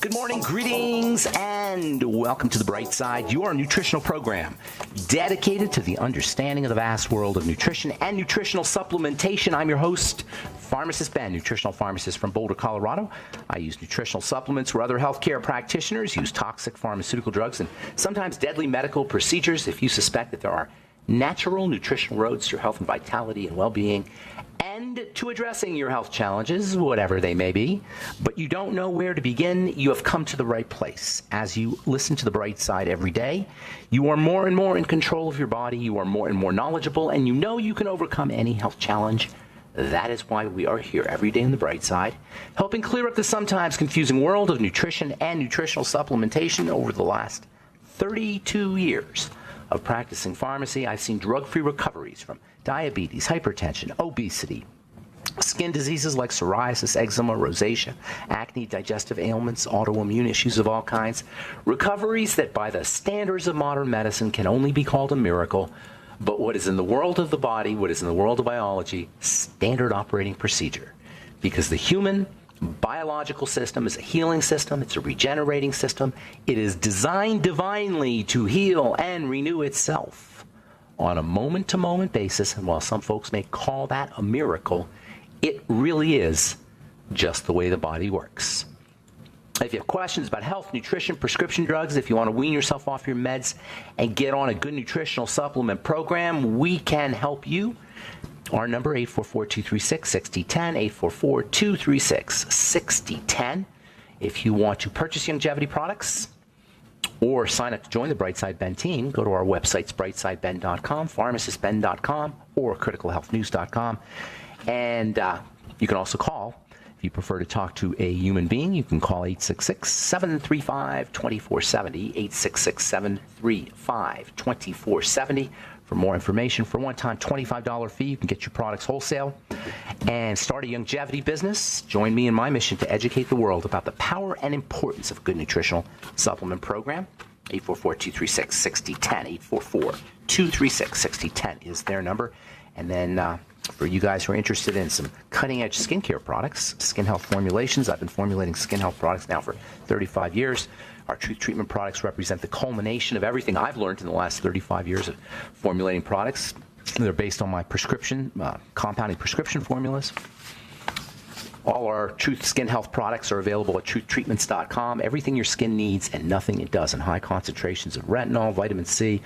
Good morning, greetings, and welcome to The Bright Side, your nutritional program dedicated to the understanding of the vast world of nutrition and nutritional supplementation. I'm your host, Pharmacist Ben, nutritional pharmacist from Boulder, Colorado. I use nutritional supplements where other healthcare practitioners use toxic pharmaceutical drugs and sometimes deadly medical procedures. If you suspect that there are natural nutritional roads to your health and vitality and well-being, and to addressing your health challenges, whatever they may be, but you don't know where to begin, you have come to the right place. As you listen to The Bright Side every day, you are more and more in control of your body, you are more and more knowledgeable, and you know you can overcome any health challenge. That is why we are here every day on The Bright Side, helping clear up the sometimes confusing world of nutrition and nutritional supplementation. Over the last 32 years of practicing pharmacy, I've seen drug-free recoveries from diabetes, hypertension, obesity, skin diseases like psoriasis, eczema, rosacea, acne, digestive ailments, autoimmune issues of all kinds. Recoveries that by the standards of modern medicine can only be called a miracle, but what is in the world of the body, what is in the world of biology, standard operating procedure. Because the human biological system is a healing system, it's a regenerating system. It is designed divinely to heal and renew itself on a moment-to-moment basis, and while some folks may call that a miracle, it really is just the way the body works. If you have questions about health, nutrition, prescription drugs, if you want to wean yourself off your meds and get on a good nutritional supplement program, we can help you. Our number, 844-236-6010, 844-236-6010. If you want to purchase longevity products or sign up to join the Brightside Ben team, go to our websites, brightsideben.com, pharmacistben.com, or criticalhealthnews.com. And you can also call. If you prefer to talk to a human being, you can call 866-735-2470, 866-735-2470. For more information, for a one-time $25 fee, you can get your products wholesale and start a longevity business. Join me in my mission to educate the world about the power and importance of a good nutritional supplement program. 844-236-6010, 844-236-6010 is their number. And then for you guys who are interested in some cutting-edge skincare products, skin health formulations, I've been formulating skin health products now for 35 years. Our Truth Treatment products represent the culmination of everything I've learned in the last 35 years of formulating products. They're based on my prescription, compounding prescription formulas. All our Truth Skin Health products are available at truthtreatments.com. Everything your skin needs and nothing it doesn't. High concentrations of retinol, vitamin C,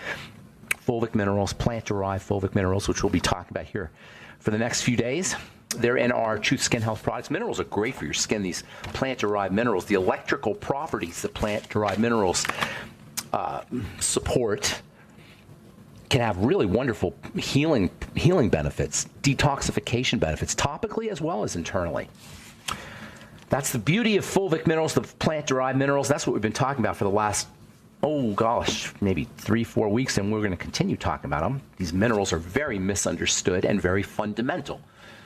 fulvic minerals, plant-derived fulvic minerals, which we'll be talking about here for the next few days. They're in our Truth Skin Health products. Minerals are great for your skin, these plant-derived minerals. The electrical properties that plant-derived minerals support can have really wonderful healing benefits, detoxification benefits, topically as well as internally. That's the beauty of fulvic minerals, the plant-derived minerals. That's what we've been talking about for the last, maybe 3-4 weeks, and we're going to continue talking about them. These minerals are very misunderstood and very fundamental.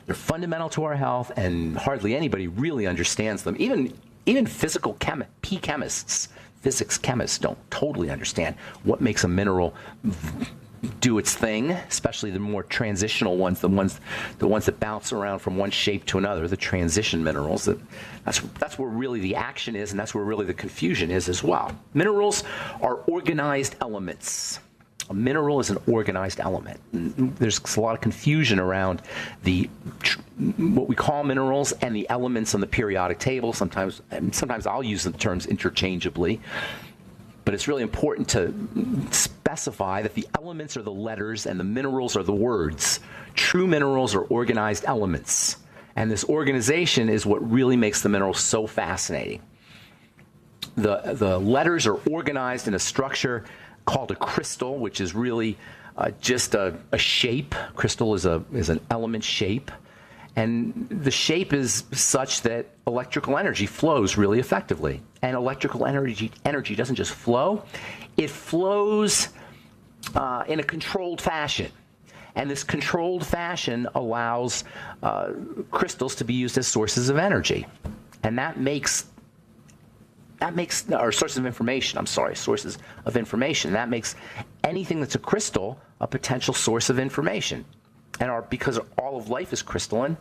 They're fundamental to our health, and hardly anybody really understands them. Even physics chemists don't totally understand what makes a mineral do its thing, especially the more transitional ones, the ones that bounce around from one shape to another, the transition minerals. That's where really the action is, and that's where really the confusion is as well. Minerals are organized elements. A mineral is an organized element. There's a lot of confusion around what we call minerals and the elements on the periodic table. Sometimes I'll use the terms interchangeably, but it's really important to specify that the elements are the letters and the minerals are the words. True minerals are organized elements, and this organization is what really makes the minerals so fascinating. The letters are organized in a structure called a crystal, which is really just a shape. Crystal is an element shape. And the shape is such that electrical energy flows really effectively. And electrical energy doesn't just flow, it flows in a controlled fashion. And this controlled fashion allows crystals to be used as sources of energy. And that makes or sources of information, sources of information. That makes anything that's a crystal a potential source of information. And because all of life is crystalline,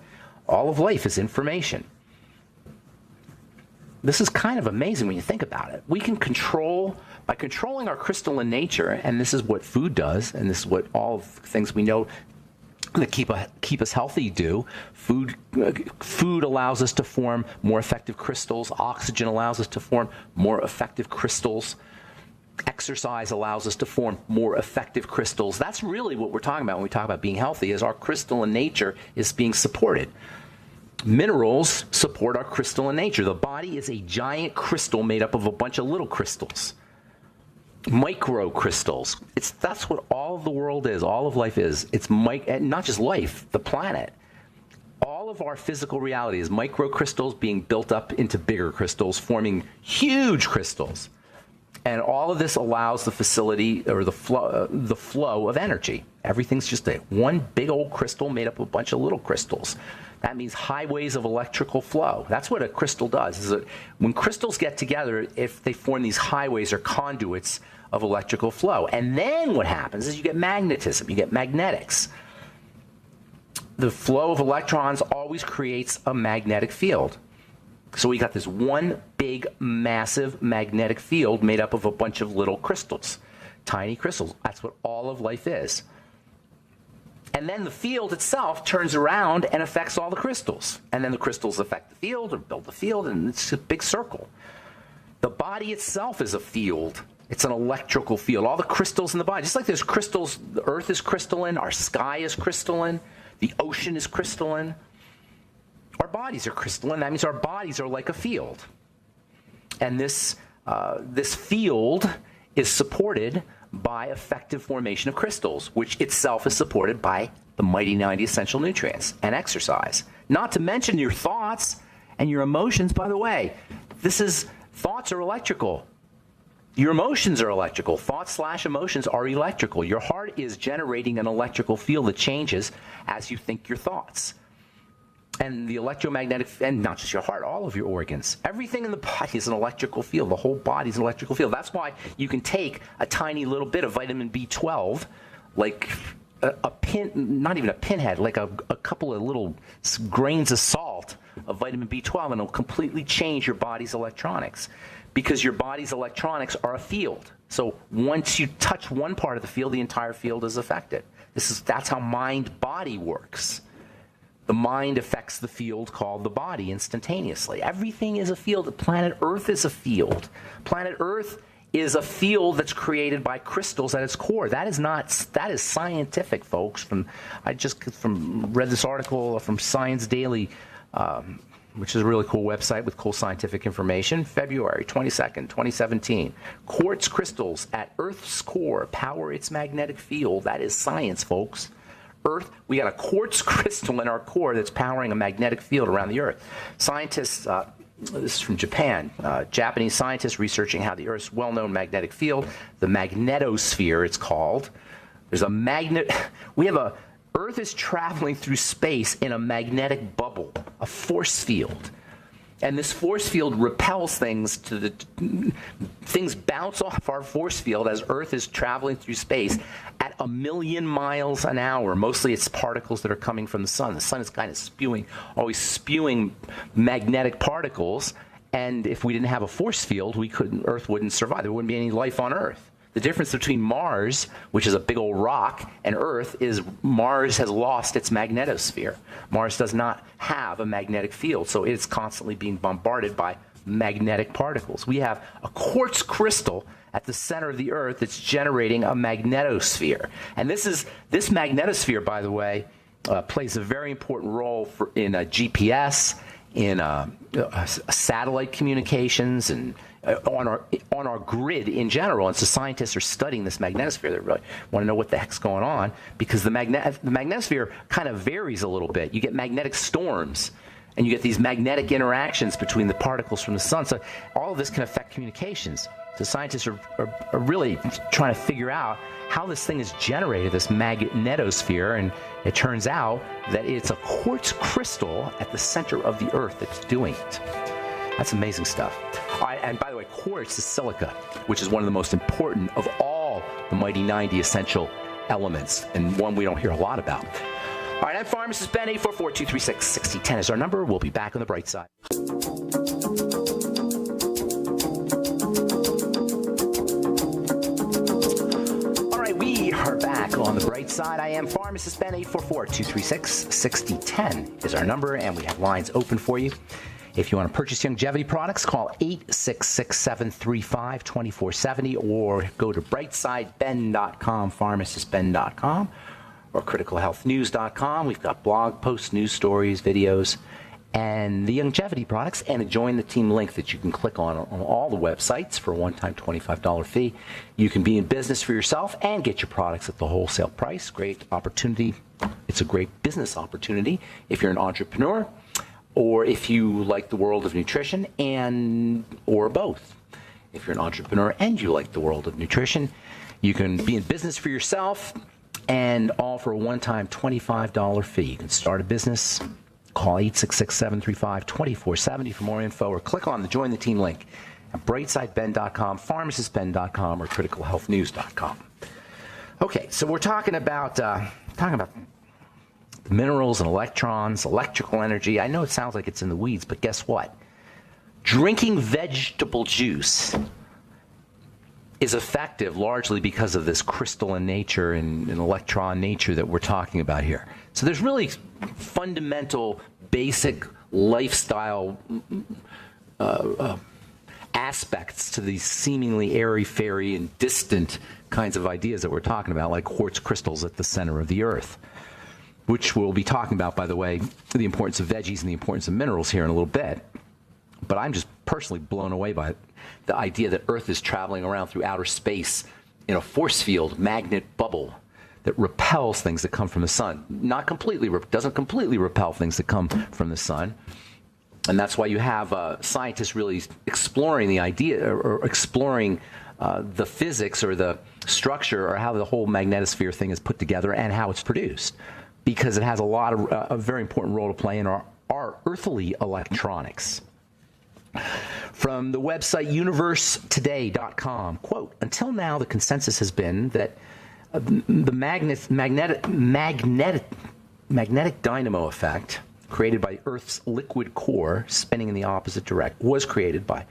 all of life is information. This is kind of amazing when you think about it. We can by controlling our crystalline nature, and this is what food does, and this is what all of the things we know that keep us healthy do. Food allows us to form more effective crystals. Oxygen allows us to form more effective crystals. Exercise allows us to form more effective crystals. That's really what we're talking about when we talk about being healthy, is our crystalline nature is being supported. Minerals support our crystalline nature. The body is a giant crystal made up of a bunch of little crystals. Microcrystals. That's what all of the world is, all of life is. It's not just life, the planet. All of our physical reality is microcrystals being built up into bigger crystals, forming huge crystals. And all of this allows the facility or the flow of energy. Everything's just one big old crystal made up of a bunch of little crystals. That means highways of electrical flow. That's what a crystal does. Is that when crystals get together, if they form these highways or conduits of electrical flow. And then what happens is you get magnetism, you get magnetics. The flow of electrons always creates a magnetic field. So we got this one big, massive magnetic field made up of a bunch of little crystals, tiny crystals. That's what all of life is. And then the field itself turns around and affects all the crystals. And then the crystals affect the field or build the field, and it's a big circle. The body itself is a field. It's an electrical field. All the crystals in the body, just like there's crystals, the earth is crystalline, our sky is crystalline, the ocean is crystalline. Our bodies are crystalline. That means our bodies are like a field. And this field is supported by effective formation of crystals, which itself is supported by the mighty 90 essential nutrients and exercise. Not to mention your thoughts and your emotions. By the way, thoughts are electrical. Your emotions are electrical. Thoughts/emotions are electrical. Your heart is generating an electrical field that changes as you think your thoughts. And the electromagnetic, and not just your heart, all of your organs. Everything in the body is an electrical field. The whole body is an electrical field. That's why you can take a tiny little bit of vitamin B12, like a pin, not even a pinhead, like a couple of little grains of salt of vitamin B12, and it'll completely change your body's electronics. Because your body's electronics are a field. So once you touch one part of the field, the entire field is affected. That's how mind-body works. The mind affects the field called the body instantaneously. Everything is a field. Planet Earth is a field. Planet Earth is a field that's created by crystals at its core. That is scientific, folks. I just read this article from Science Daily, which is a really cool website with cool scientific information. February 22nd, 2017. Quartz crystals at Earth's core power its magnetic field. That is science, folks. Earth, we got a quartz crystal in our core that's powering a magnetic field around the Earth. Scientists, this is from Japan, Japanese scientists researching how the Earth's well-known magnetic field, the magnetosphere it's called, there's a magnet, Earth is traveling through space in a magnetic bubble, a force field. And this force field repels things things bounce off our force field as Earth is traveling through space at 1,000,000 miles an hour. Mostly it's particles that are coming from the sun. The sun is kind of always spewing magnetic particles. And if we didn't have a force field, Earth wouldn't survive. There wouldn't be any life on Earth. The difference between Mars, which is a big old rock, and Earth is Mars has lost its magnetosphere. Mars does not have a magnetic field, so it's constantly being bombarded by magnetic particles. We have a quartz crystal at the center of the Earth that's generating a magnetosphere. And this magnetosphere, by the way, plays a very important role in GPS, in satellite communications, and on our grid in general. And so scientists are studying this magnetosphere. They really want to know what the heck's going on, because the magnetosphere kind of varies a little bit. You get magnetic storms, and you get these magnetic interactions between the particles from the sun. So all of this can affect communications. So scientists are really trying to figure out how this thing is generated, this magnetosphere, and it turns out that it's a quartz crystal at the center of the Earth that's doing it. That's amazing stuff. All right, and by the way, quartz is silica, which is one of the most important of all the mighty 90 essential elements, and one we don't hear a lot about. All right, I'm Pharmacist Ben. 844-236-6010 is our number. We'll be back on the bright side. Side. I am Pharmacist Ben. 844-236-6010 is our number, and we have lines open for you. If you want to purchase longevity products, call 866-735-2470 or go to brightsideben.com, pharmacistben.com, or criticalhealthnews.com. We've got blog posts, news stories, videos, and the longevity products, and a Join the Team link that you can click on all the websites for a one-time $25 fee. You can be in business for yourself and get your products at the wholesale price. Great opportunity. It's a great business opportunity if you're an entrepreneur or if you like the world of nutrition or both. If you're an entrepreneur and you like the world of nutrition, you can be in business for yourself and all for a one-time $25 fee. You can start a business. Call 866-735-2470 for more info, or click on the Join the Team link at brightsideben.com, pharmacistben.com, or criticalhealthnews.com. Okay, so we're talking about minerals and electrons, electrical energy. I know it sounds like it's in the weeds, but guess what? Drinking vegetable juice is effective largely because of this crystalline nature and electron nature that we're talking about here. So there's really fundamental, basic lifestyle aspects to these seemingly airy-fairy and distant kinds of ideas that we're talking about, like quartz crystals at the center of the earth, which we'll be talking about, by the way, the importance of veggies and the importance of minerals here in a little bit. But I'm just personally blown away by the idea that Earth is traveling around through outer space in a force field magnet bubble that repels things that come from the sun. Doesn't completely repel things that come from the sun. And that's why you have scientists really exploring the idea or exploring the physics or the structure or how the whole magnetosphere thing is put together and how it's produced, because it has a very important role to play in our earthly electronics. From the website universetoday.com, quote, until now the consensus has been that the magnetic dynamo effect created by Earth's liquid core spinning in the opposite direction was created by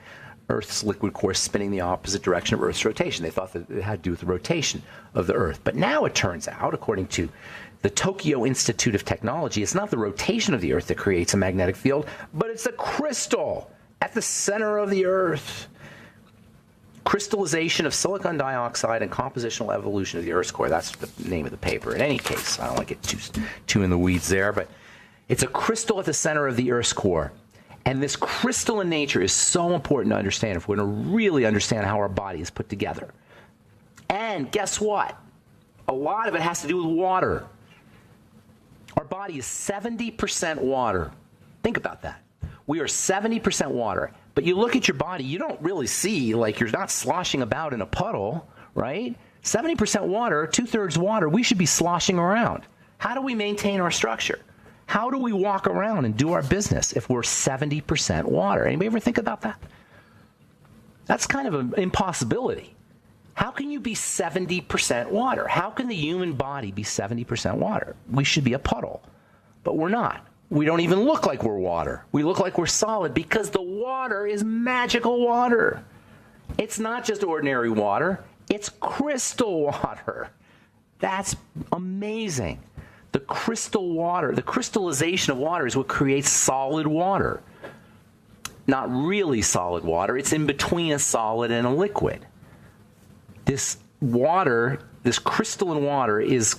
Earth's liquid core spinning the opposite direction of Earth's rotation. They thought that it had to do with the rotation of the Earth. But now it turns out, according to the Tokyo Institute of Technology, it's not the rotation of the Earth that creates a magnetic field, but it's a crystal at the center of the Earth. Crystallization of silicon dioxide and compositional evolution of the Earth's core. That's the name of the paper. In any case, I don't want to get too in the weeds there, but it's a crystal at the center of the Earth's core. And this crystalline nature is so important to understand if we're going to really understand how our body is put together. And guess what? A lot of it has to do with water. Our body is 70% water. Think about that. We are 70% water. But you look at your body, you don't really see, like, you're not sloshing about in a puddle, right? 70% water, 2/3 water, we should be sloshing around. How do we maintain our structure? How do we walk around and do our business if we're 70% water? Anybody ever think about that? That's kind of an impossibility. How can you be 70% water? How can the human body be 70% water? We should be a puddle, but we're not. We don't even look like we're water. We look like we're solid because the water is magical water. It's not just ordinary water. It's crystal water. That's amazing. The crystal water, the crystallization of water is what creates solid water. Not really solid water. It's in between a solid and a liquid. This water, this crystalline water it's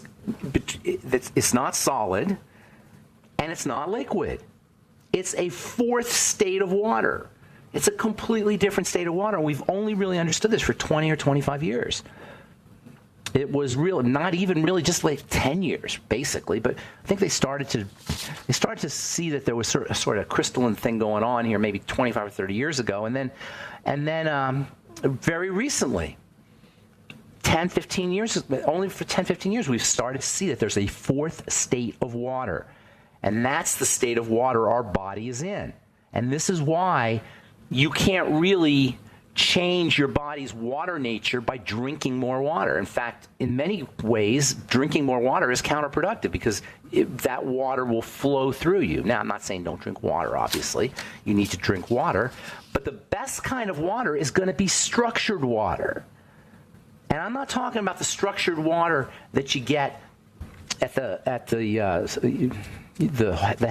not solid. And it's not liquid. It's a fourth state of water. It's a completely different state of water. And we've only really understood this for 20 or 25 years. It was not even really just like 10 years, basically. But I think they started to see that there was sort of a crystalline thing going on here maybe 25 or 30 years ago. And then very recently, 10, 15 years, only for 10, 15 years, we've started to see that there's a fourth state of water. And that's the state of water our body is in. And this is why you can't really change your body's water nature by drinking more water. In fact, in many ways, drinking more water is counterproductive because that water will flow through you. Now, I'm not saying don't drink water, obviously. You need to drink water. But the best kind of water is going to be structured water. And I'm not talking about the structured water that you get the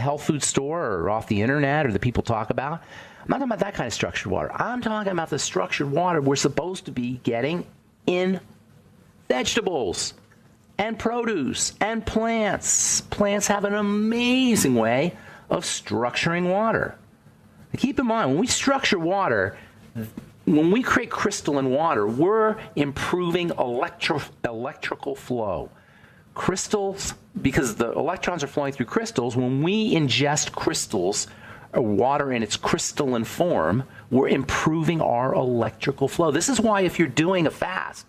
health food store or off the internet or that people talk about. I'm not talking about that kind of structured water. I'm talking about the structured water we're supposed to be getting in vegetables and produce and plants. Plants have an amazing way of structuring water. Keep in mind, when we structure water, when we create crystalline water, we're improving electrical flow. Crystals, because the electrons are flowing through crystals, when we ingest crystals or water in its crystalline form, we're improving our electrical flow. This is why if you're doing a fast,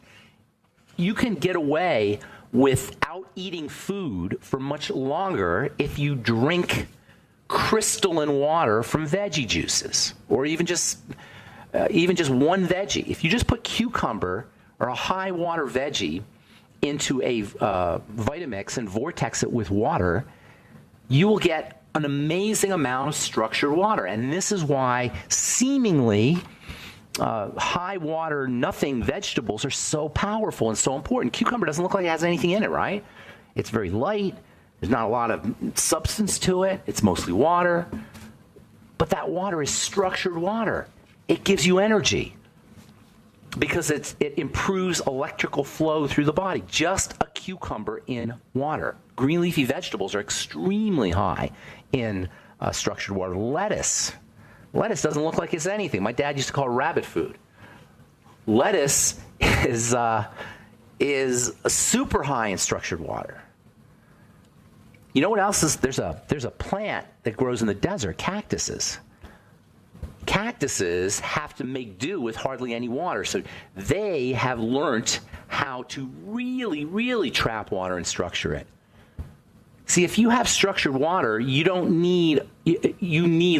you can get away without eating food for much longer if you drink crystalline water from veggie juices, or even just one veggie. If you just put cucumber or a high water veggie into a Vitamix and vortex it with water, you will get an amazing amount of structured water. And this is why seemingly high water, nothing vegetables are so powerful and so important. Cucumber doesn't look like it has anything in it, right? It's very light. There's not a lot of substance to it. It's mostly water. But that water is structured water. It gives you energy because it improves electrical flow through the body. Just a cucumber in water. Green leafy vegetables are extremely high in structured water. Lettuce doesn't look like it's anything. My dad used to call it rabbit food. Lettuce is super high in structured water. You know what else is? There's a plant that grows in the desert, cactuses. Cactuses have to make do with hardly any water, so they have learned how to really, really trap water and structure it. See, if you have structured water, you need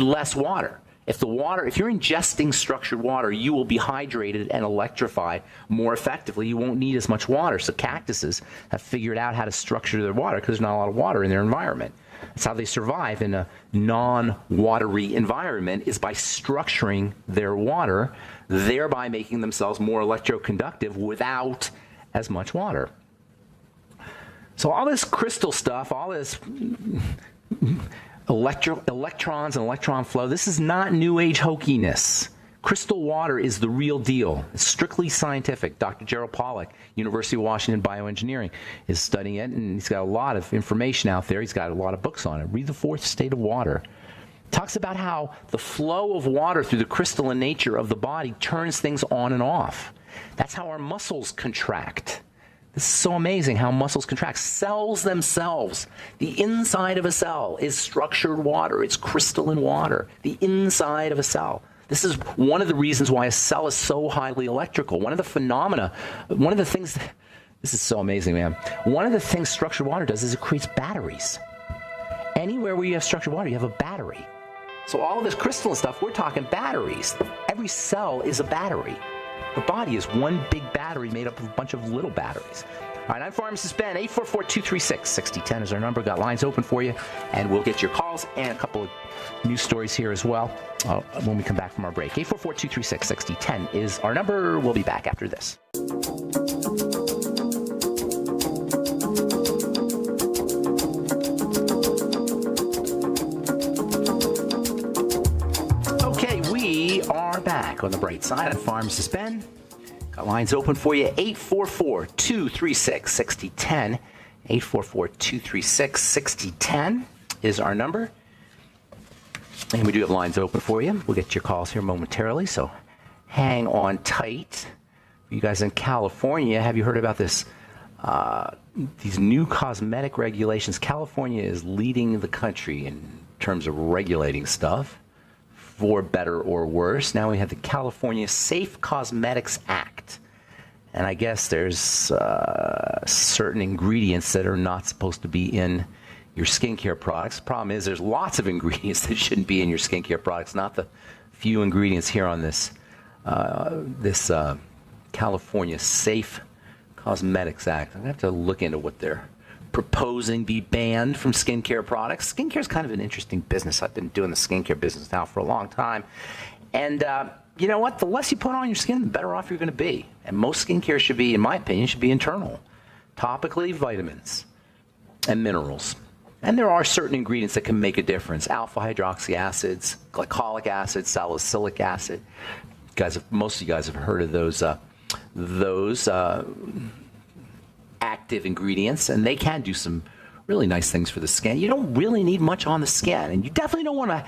less water. If you're ingesting structured water, you will be hydrated and electrified more effectively. You won't need as much water. So cactuses have figured out how to structure their water because there's not a lot of water in their environment. That's how they survive in a non-watery environment, is by structuring their water, thereby making themselves more electroconductive without as much water. So all this crystal stuff, all this electrons and electron flow, this is not New Age hokiness. Crystal water is the real deal. It's strictly scientific. Dr. Gerald Pollack, University of Washington Bioengineering, is studying it, and he's got a lot of information out there. He's got a lot of books on it. Read The Fourth State of Water. Talks about how the flow of water through the crystalline nature of the body turns things on and off. That's how our muscles contract. This is so amazing how muscles contract. Cells themselves, the inside of a cell is structured water. It's crystalline water, the inside of a cell. This is one of the reasons why a cell is so highly electrical. One of the things, this is so amazing, man. One of the things structured water does is it creates batteries. Anywhere where you have structured water, you have a battery. So all of this crystalline stuff, we're talking batteries. Every cell is a battery. The body is one big battery made up of a bunch of little batteries. All right, I'm Pharmacist Ben. 844-236-6010 is our number. Got lines open for you, and we'll get your calls and a couple of news stories here as well when we come back from our break. 844-236-6010 is our number. We'll be back after this. Okay, we are back on the bright side. I'm Pharmacist Ben. Got lines open for you. 844-236-6010. 844-236-6010 is our number. And we do have lines open for you. We'll get your calls here momentarily, so hang on tight. You guys in California, have you heard about this? These new cosmetic regulations. California is leading the country in terms of regulating stuff, for better or worse. Now we have the California Safe Cosmetics Act. And I guess there's certain ingredients that are not supposed to be in your skincare products. The problem is there's lots of ingredients that shouldn't be in your skincare products, not the few ingredients here on this California Safe Cosmetics Act. I'm going to have to look into what they're proposing be banned from skincare products. Skincare is kind of an interesting business. I've been doing the skincare business now for a long time. And you know what? The less you put on your skin, the better off you're going to be. And most skincare should be, in my opinion, should be internal. Topically, vitamins. and minerals. And there are certain ingredients that can make a difference. Alpha hydroxy acids, glycolic acid, salicylic acid. Most of you guys have heard of those active ingredients, and they can do some really nice things for the skin. You don't really need much on the skin, and you definitely don't want to,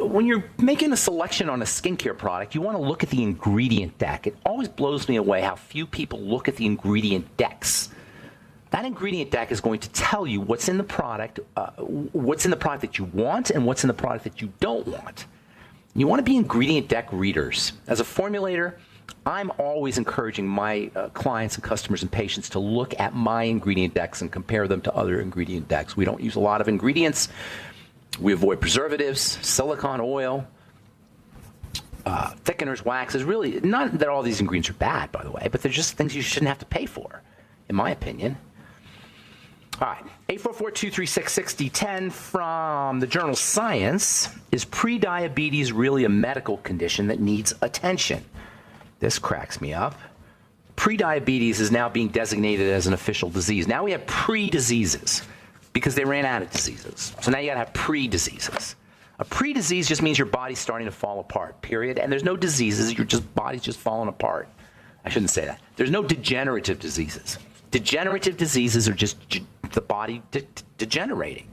when you're making a selection on a skincare product, you want to look at the ingredient deck. It always blows me away how few people look at the ingredient decks. That ingredient deck is going to tell you what's in the product that you want and what's in the product that you don't want. You want to be ingredient deck readers. As a formulator, I'm always encouraging my clients and customers and patients to look at my ingredient decks and compare them to other ingredient decks. We don't use a lot of ingredients. We avoid preservatives, silicone oil, thickeners, waxes. Really, not that all these ingredients are bad, by the way, but they're just things you shouldn't have to pay for, in my opinion. All right, 844-236-6010 from the journal Science. Is prediabetes really a medical condition that needs attention? This cracks me up. Prediabetes is now being designated as an official disease. Now we have pre-diseases because they ran out of diseases. So now you got to have pre-diseases. A pre-disease just means your body's starting to fall apart, period. And there's no diseases. Your body's just falling apart. I shouldn't say that. There's no degenerative diseases. Degenerative diseases are just the body degenerating.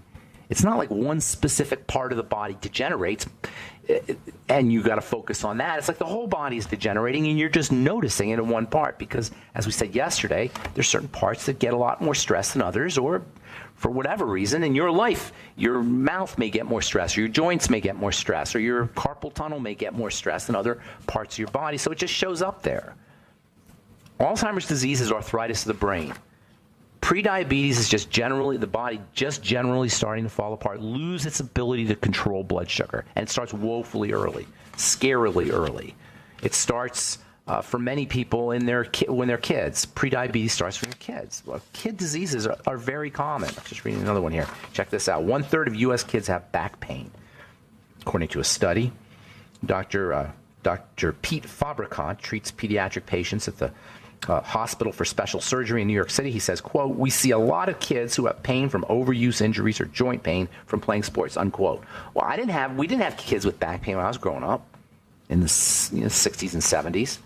It's not like one specific part of the body degenerates and you got to focus on that. It's like the whole body is degenerating and you're just noticing it in one part because, as we said yesterday, there's certain parts that get a lot more stress than others, or for whatever reason in your life, your mouth may get more stress, or your joints may get more stress, or your carpal tunnel may get more stress than other parts of your body. So it just shows up there. Alzheimer's disease is arthritis of the brain. Prediabetes is just generally the body just generally starting to fall apart, lose its ability to control blood sugar, and it starts woefully early, scarily early. It starts for many people when they're kids. Prediabetes starts for your kids. Well, kid diseases are very common. I'm just reading another one here. Check this out. 1/3 of U.S. kids have back pain, according to a study. Dr. Pete Fabricant treats pediatric patients at the Hospital for Special Surgery in New York City. He says, quote, "We see a lot of kids who have pain from overuse injuries or joint pain from playing sports," unquote. Well, we didn't have kids with back pain when I was growing up in the 60s and 70s.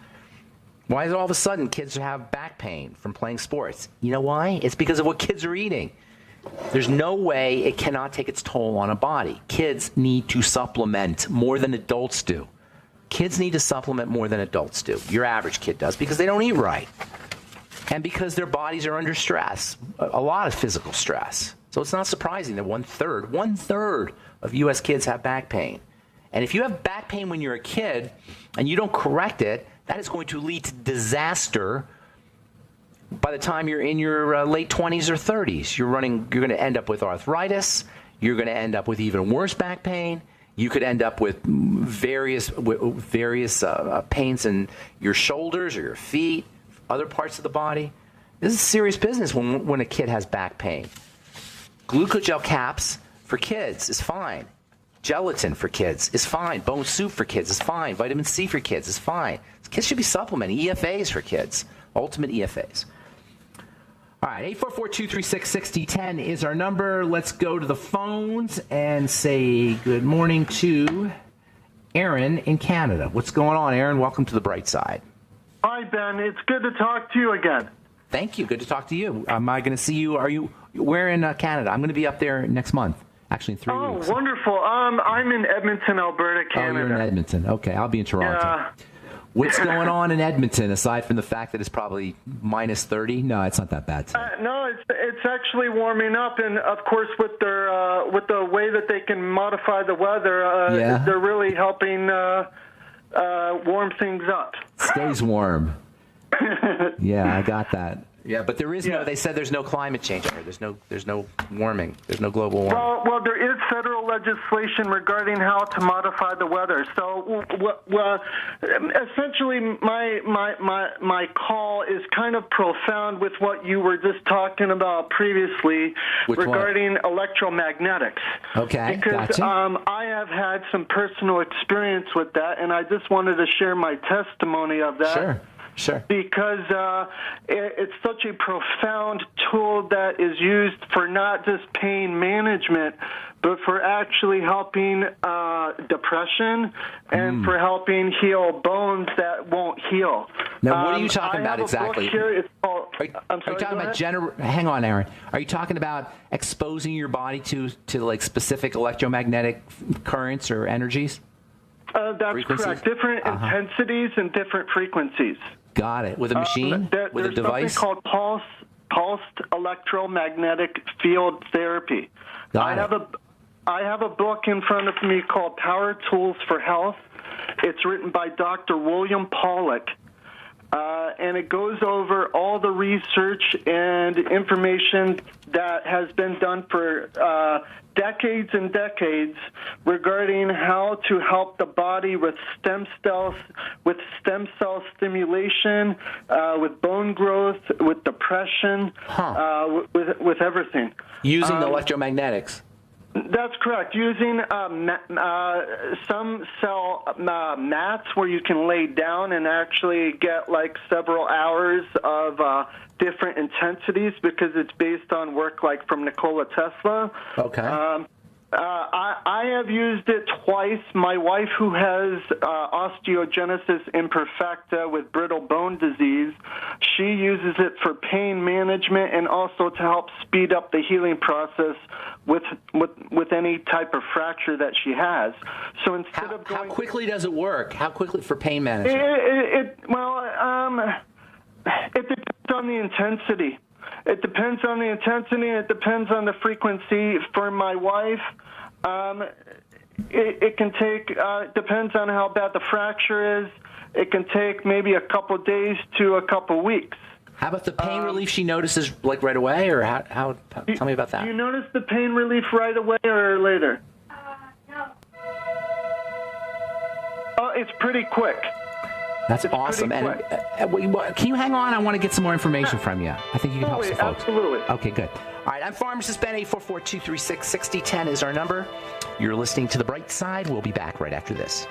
Why is it all of a sudden kids have back pain from playing sports? You know why? It's because of what kids are eating. There's no way it cannot take its toll on a body. Kids need to supplement more than adults do. Kids need to supplement more than adults do. Your average kid does because they don't eat right. And because their bodies are under stress, a lot of physical stress. So it's not surprising that 1/3 of U.S. kids have back pain. And if you have back pain when you're a kid and you don't correct it, that is going to lead to disaster by the time you're in your late 20s or 30s. You're going to end up with arthritis. You're going to end up with even worse back pain. You could end up with various pains in your shoulders or your feet, other parts of the body. This is serious business when a kid has back pain. Glucogel caps for kids is fine. Gelatin for kids is fine. Bone soup for kids is fine. Vitamin C for kids is fine. Kids should be supplementing. EFAs for kids. Ultimate EFAs. All right, 844-236-6010 is our number. Let's go to the phones and say good morning to Aaron in Canada. What's going on, Aaron? Welcome to the bright side. Hi, Ben. It's good to talk to you again. Thank you. Good to talk to you. Am I going to see you? Where in Canada? I'm going to be up there next month. Actually, in 3 weeks. Oh, wonderful. I'm in Edmonton, Alberta, Canada. Oh, you're in Edmonton. Okay, I'll be in Toronto. Yeah. What's going on in Edmonton, aside from the fact that it's probably minus 30? No, it's not that bad today. No, it's actually warming up, and of course, with the way that they can modify the weather, they're really helping warm things up. Stays warm. Yeah, I got that. Yeah, but there is no. They said there's no climate change here. There's no warming. There's no global warming. Well, there is federal legislation regarding how to modify the weather. So, essentially, my call is kind of profound with what you were just talking about previously regarding electromagnetics. Okay, because gotcha. I have had some personal experience with that, and I just wanted to share my testimony of that. Sure. Sure. Because it's such a profound tool that is used for not just pain management, but for actually helping depression and for helping heal bones that won't heal. Now, what are you talking about exactly? Here, it's called, are you talking about hang on, Aaron. Are you talking about exposing your body to like specific electromagnetic currents or energies? That's correct. Different intensities and different frequencies. Got it. With a machine? With a device? There's something called pulsed electromagnetic field therapy. I have a book in front of me called Power Tools for Health. It's written by Dr. William Pollack. And it goes over all the research and information that has been done for decades and decades regarding how to help the body with stem cell stimulation, with bone growth, with depression, with everything. Using electromagnetics. That's correct. Using some cell mats where you can lay down and actually get like several hours of different intensities, because it's based on work like from Nikola Tesla. Okay. I have used it twice. My wife, who has osteogenesis imperfecta with brittle bone disease, she uses it for pain management and also to help speed up the healing process with any type of fracture that she has. So instead of going, how quickly does it work? How quickly for pain management? It depends on the intensity. It depends on the intensity, and it depends on the frequency. For my wife, it can take, depends on how bad the fracture is, it can take maybe a couple days to a couple weeks. How about the pain relief she notices like right away, or how tell me about that. Do you notice the pain relief right away or later? No. Oh, it's pretty quick. That's awesome. And can you hang on? I want to get some more information from you. I think you can help some folks. Absolutely. Okay, good. All right, I'm Pharmacist Ben. 844-236-6010 is our number. You're listening to The Bright Side. We'll be back right after this.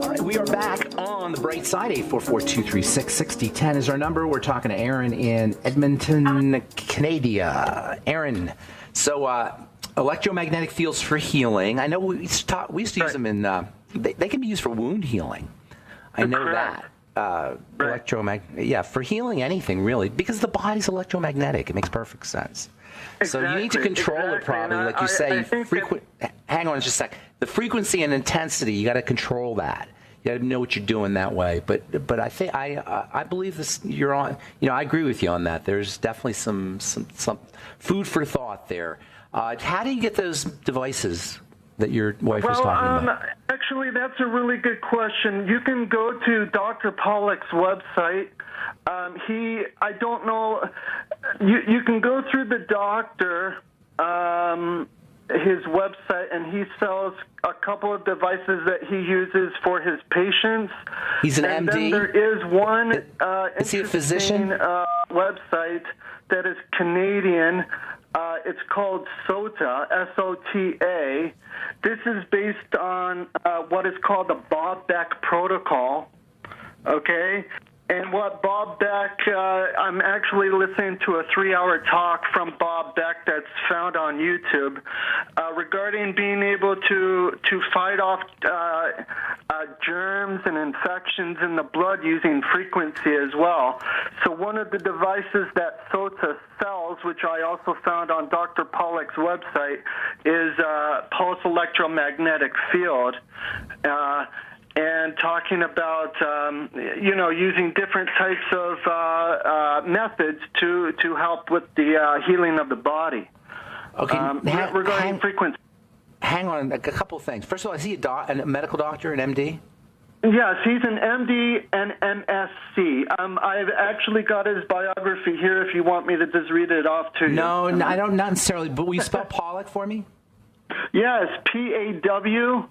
All right, we are back on The Bright Side. 844-236-6010 is our number. We're talking to Aaron in Edmonton, Canada. Aaron, so electromagnetic fields for healing. I know we used to use them in, they can be used for wound healing. I know that. For healing anything, really, because the body's electromagnetic. It makes perfect sense. Exactly, so you need to control it properly, like you say. Hang on just a sec. The frequency and intensity, you got to control that. You got to know what you're doing that way. But I think I believe this. You're on. I agree with you on that. There's definitely some food for thought there. How do you get those devices that your wife was talking about? Actually, that's a really good question. You can go to Dr. Pollack's website. I don't know. You can go through the doctor, his website, and he sells a couple of devices that he uses for his patients. He's an and MD? Then there is one is he a physician? Website that is Canadian. It's called SOTA, S-O-T-A. This is based on what is called the Bob Beck Protocol, okay? And what Bob Beck, I'm actually listening to a 3-hour talk from Bob Beck that's found on YouTube regarding being able to fight off germs and infections in the blood using frequency as well. So one of the devices that SOTA sells, which I also found on Dr. Pollack's website, is pulse electromagnetic field. And talking about, using different types of methods to help with the healing of the body. Okay. Regarding frequency. Hang on, a couple of things. First of all, is he a medical doctor, an MD? Yes, he's an MD and MSc. I've actually got his biography here if you want me to just read it off to you. No, I don't, not necessarily, but will you spell Pollack for me? Yes, Pawluk.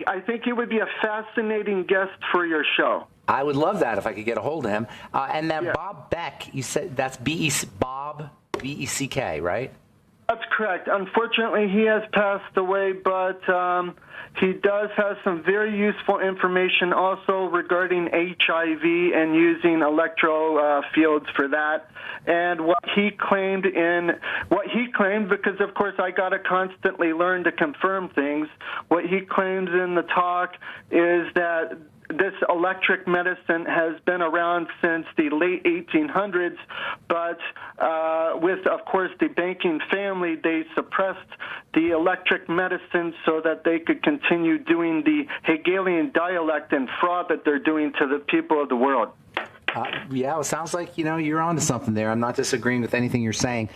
I think he would be a fascinating guest for your show. I would love that if I could get a hold of him. And then Bob Beck, you said that's B-E, Bob B-E-C-K, right? That's correct. Unfortunately, he has passed away, but he does have some very useful information also regarding HIV and using electro fields for that. And what he claimed, because of course I got to constantly learn to confirm things, what he claims in the talk is that this electric medicine has been around since the late 1800s, but with, of course, the banking family, they suppressed the electric medicine so that they could continue doing the Hegelian dialect and fraud that they're doing to the people of the world. Yeah, well, it sounds like, you're onto something there. I'm not disagreeing with anything you're saying.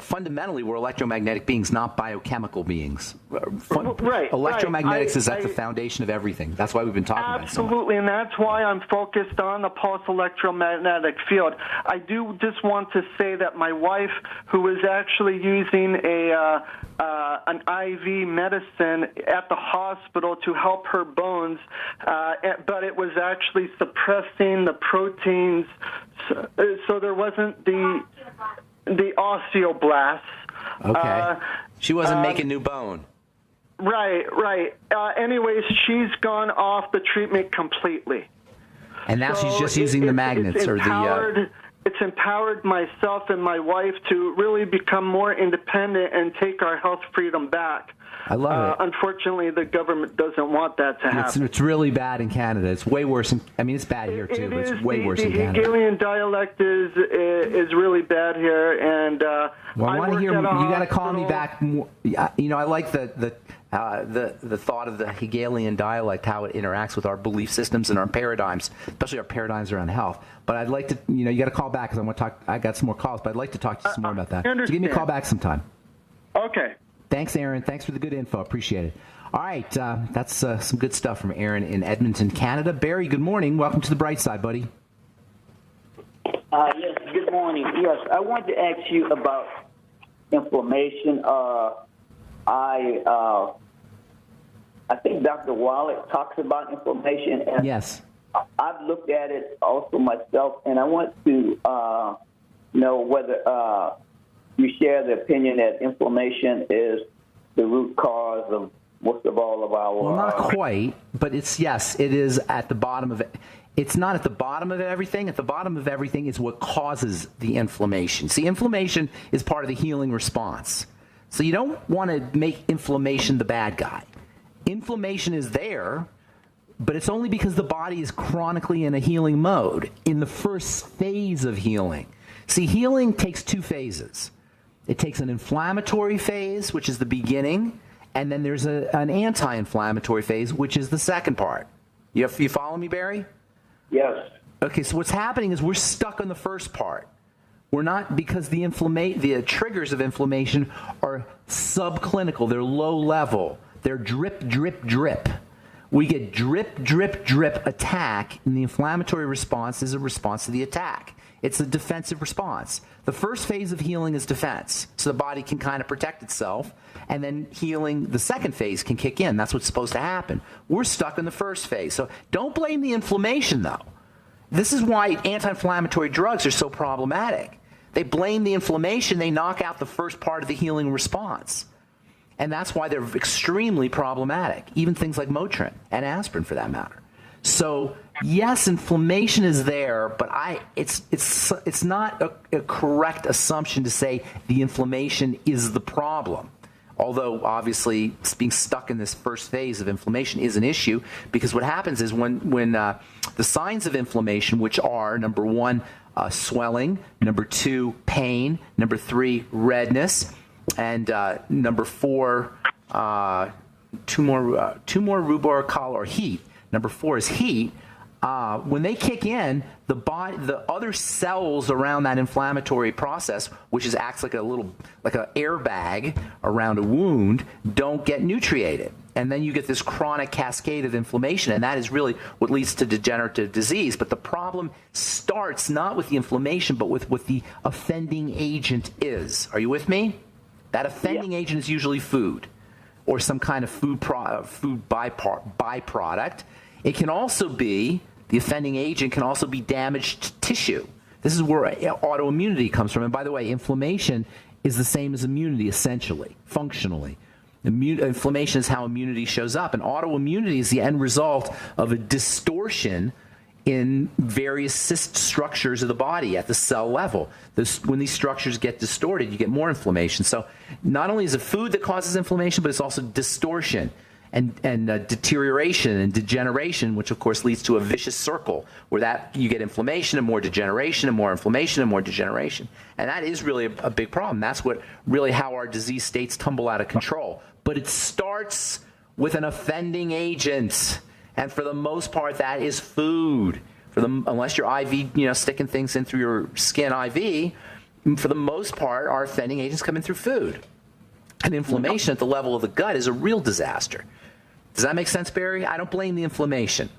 Fundamentally, we're electromagnetic beings, not biochemical beings. Right. Electromagnetics is at the foundation of everything. That's why we've been talking about it so much. Absolutely, and that's why I'm focused on the pulse electromagnetic field. I do just want to say that my wife, who was actually using an IV medicine at the hospital to help her bones, but it was actually suppressing the proteins, so there wasn't the osteoblasts. Okay. She wasn't making new bone. Right. Anyways, she's gone off the treatment completely. And now she's just using the magnets It's empowered myself and my wife to really become more independent and take our health freedom back. I love it. Unfortunately, the government doesn't want that to happen. It's really bad in Canada. It's way worse. It's bad here too, but it's way worse in Canada. The Hegelian dialect is really bad here, and I want to hear. You got to call me back. I like the thought of the Hegelian dialect, how it interacts with our belief systems and our paradigms, especially our paradigms around health. But I'd like to, you got to call back because I want to talk. I got some more calls, but I'd like to talk to you some more about that. So give me a call back sometime. Okay. Thanks, Aaron. Thanks for the good info. Appreciate it. All right, that's some good stuff from Aaron in Edmonton, Canada. Barry, good morning. Welcome to the bright side, buddy. Yes, good morning. Yes, I wanted to ask you about inflammation. I think Dr. Wallach talks about inflammation. And yes. I've looked at it also myself, and I want to know whether you share the opinion that inflammation is the root cause of most of all of our... Well, not quite, but it is at the bottom of it. It's not at the bottom of everything. At the bottom of everything is what causes the inflammation. See, inflammation is part of the healing response. So you don't want to make inflammation the bad guy. Inflammation is there, but it's only because the body is chronically in a healing mode, in the first phase of healing. See, healing takes two phases. It takes an inflammatory phase, which is the beginning, and then there's an anti-inflammatory phase, which is the second part. You follow me, Barry? Yes. Okay, so what's happening is we're stuck on the first part. We're not, because the triggers of inflammation are subclinical. They're low level. They're drip, drip, drip. We get drip, drip, drip attack, and the inflammatory response is a response to the attack. It's a defensive response. The first phase of healing is defense, so the body can kind of protect itself, and then healing, the second phase, can kick in. That's what's supposed to happen. We're stuck in the first phase. So don't blame the inflammation, though. This is why anti-inflammatory drugs are so problematic. They blame the inflammation. They knock out the first part of the healing response. And that's why they're extremely problematic, even things like Motrin and aspirin for that matter. So, yes, inflammation is there, but it's not a correct assumption to say the inflammation is the problem. Although, obviously, being stuck in this first phase of inflammation is an issue, because what happens is when the signs of inflammation, which are, number one, swelling, number two, pain, number three, redness, and number four, two more rubor or heat. Number four is heat. When they kick in, the other cells around that inflammatory process, which acts like an airbag around a wound, don't get nutriated. And then you get this chronic cascade of inflammation, and that is really what leads to degenerative disease. But the problem starts not with the inflammation, but with what the offending agent is. Are you with me? That offending agent is usually food or some kind of food byproduct. It can also be, the offending agent can also be damaged tissue. This is where autoimmunity comes from. And by the way, inflammation is the same as immunity, essentially, functionally. Inflammation is how immunity shows up, and autoimmunity is the end result of a distortion in various structures of the body at the cell level. When these structures get distorted, you get more inflammation. So not only is it food that causes inflammation, but it's also distortion and deterioration and degeneration, which of course leads to a vicious circle where you get inflammation and more degeneration and more inflammation and more degeneration. And that is really a big problem. That's how our disease states tumble out of control. But it starts with an offending agent. And for the most part, that is food. Unless you're IV, sticking things in through your skin IV, for the most part, our offending agents come in through food. And inflammation at the level of the gut is a real disaster. Does that make sense, Barry? I don't blame the inflammation.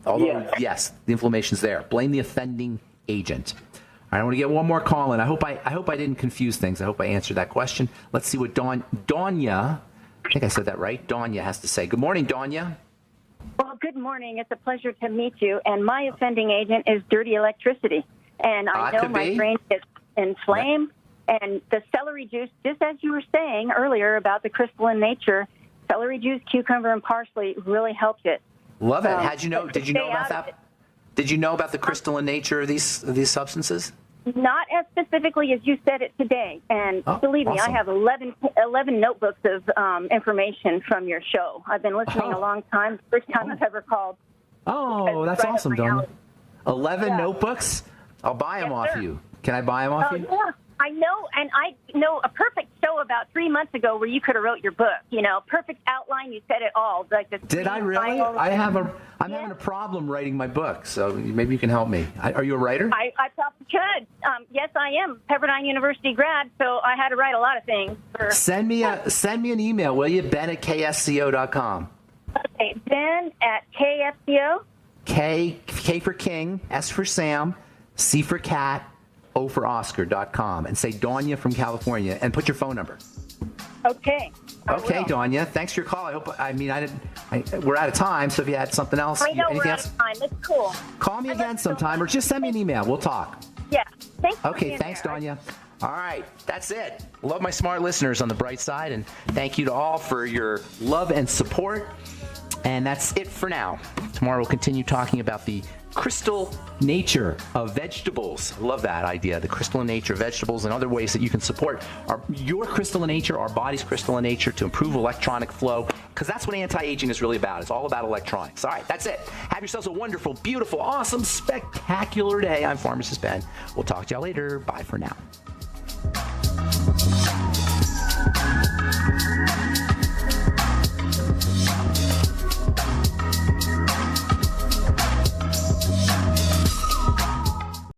Although, yes, the inflammation's there. Blame the offending agent. All right, I want to get one more call in. I hope I didn't confuse things. I hope I answered that question. Let's see what Danya, I think I said that right, Danya has to say. Good morning, Danya. Well, good morning. It's a pleasure to meet you. And my offending agent is dirty electricity. And I know my brain is inflamed. And the celery juice, just as you were saying earlier about the crystalline nature, celery juice, cucumber, and parsley really helped it. Love it. Did you know about that? Did you know about the crystalline nature of these substances? Not as specifically as you said it today. And believe me, I have 11 notebooks of information from your show. I've been listening a long time. First time I've ever called. Oh, that's awesome, Donna. 11 notebooks? I'll buy them off you. Can I buy them off you? Yeah. I know, and I know a perfect show about 3 months ago where you could have wrote your book. Perfect outline. You said it all. Did I really? I'm having a problem writing my book, so maybe you can help me. Are you a writer? I probably could. Yes, I am. Pepperdine University grad, so I had to write a lot of things. Send me an email, will you? Ben@ksco.com. Okay, Ben at KFCO. K for King, S for Sam, C for Cat, O for Oscar.com, and say Danya from California, and put your phone number. Okay. Okay, Danya. Thanks for your call. We're out of time, so if you had something else. I know we're out of time. It's cool. Call me again sometime, or just send me an email. We'll talk. Yeah. Thanks. Okay, thanks, Danya. All right, that's it. Love my smart listeners on the bright side, and thank you to all for your love and support. And that's it for now. Tomorrow we'll continue talking about the crystal nature of vegetables. I love that idea, the crystalline nature of vegetables, and other ways that you can support your crystalline nature, our body's crystalline nature, to improve electronic flow, because that's what anti-aging is really about. It's all about electronics. All right, that's it. Have yourselves a wonderful, beautiful, awesome, spectacular day. I'm Pharmacist Ben. We'll talk to y'all later. Bye for now.